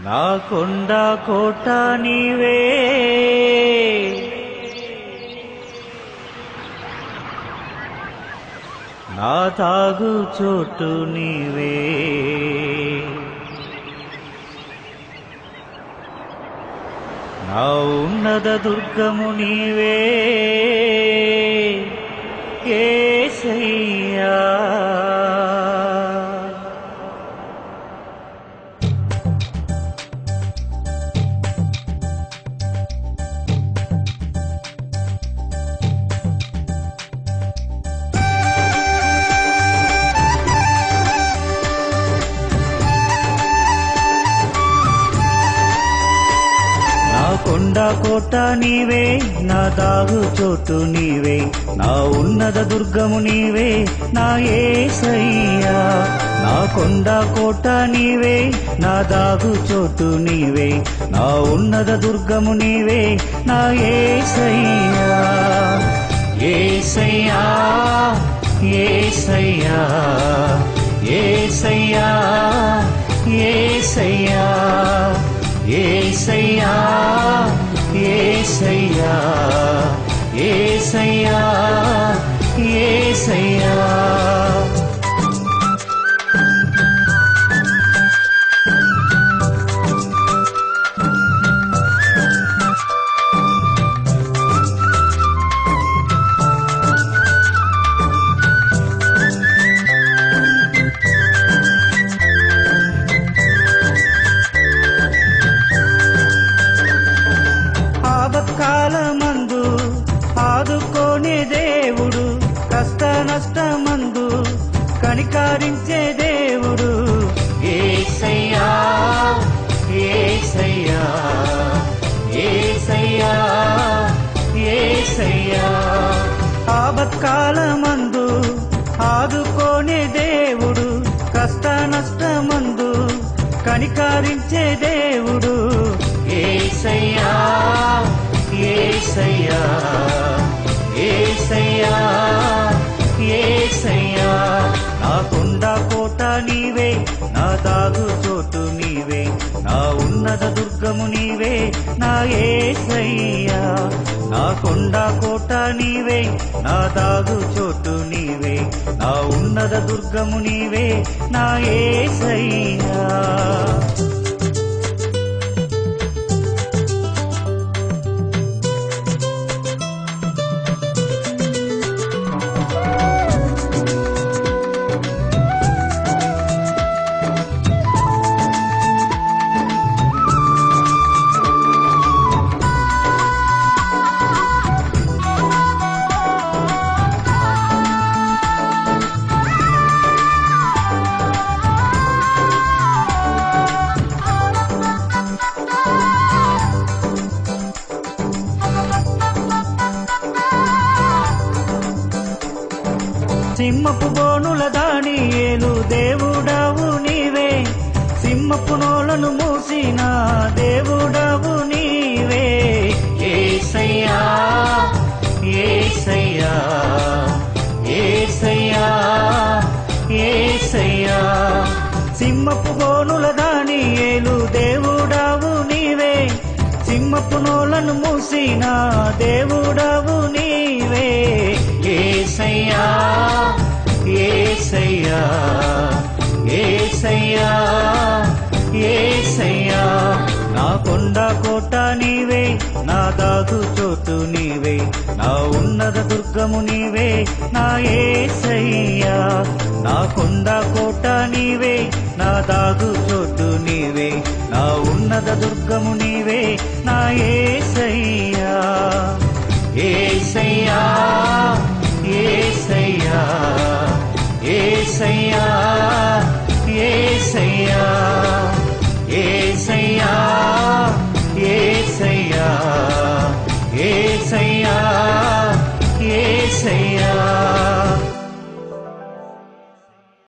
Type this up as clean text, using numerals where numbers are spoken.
నా కొండ కోట నీవే, నా తాగు చోటు నీవే, నా ఉన్నత దుర్గము నీవే యేసయ్యా. కొండ కోట నీవే, నా దాగు చోటు నీవే, నా ఉన్నత దుర్గము నీవే నా యేసయ్యా. నా కొండ కోట నీవే, నా దాగు చోటు నీవే, నా ఉన్నత దుర్గము నీవే నా యేసయ్యా. యేసయ్యా యేసయ్యా యేసయ్యా యేసయ్యా యేసయ్యా యేసయ్యా యేసయ్యా యేసయ్యా. కాలమందు ఆదుకోనే దేవుడు, కష్ట నష్టమందు కనికరించే దేవుడు యేసయ్యా యేసయ్యా యేసయ్యా యేసయ్యా. ఆపత్కాలమందు ఆదుకోనే దేవుడు, కష్ట నష్టమందు కనికరించే దేవుడు యేసయ్యా యేసయ్యా యేసయ్యా యేసయ్యా. నా కొండ కోట నీవే, నా దాగు చోటు నీవే, నా ఉన్నత దుర్గము నీవే నా యేసయ్యా. నా కొండ కోట నీవే, నా దాగు చోటు నీవే, నా ఉన్నత దుర్గము నీవే నా యేసయ్యా. సింహపు బోనుల దానియేలు దేవుడవు నీవే, సింహపు నోలను మూసిన దేవుడవు నీవే యేసయ్యా యేసయ్యా యేసయ్యా యేసయ్యా. సింహపు బోనుల దానియేలు దేవుడవు నీవే, సింహపు నోలను మూసిన దేవుడవు నీవే యేసయ్యా యేసయ్యా యేసయ్యా యేసయ్యా. నా కొండ కోట నీవే, నా దాగు చోటు నీవే, నా ఉన్నత దుర్గము నీవే నా యేసయ్యా. నా కొండ కోట నీవే, నా దాగు చోటు నీవే, నా ఉన్నత దుర్గము నీవే నా యేసయ్యా. యేసయ్యా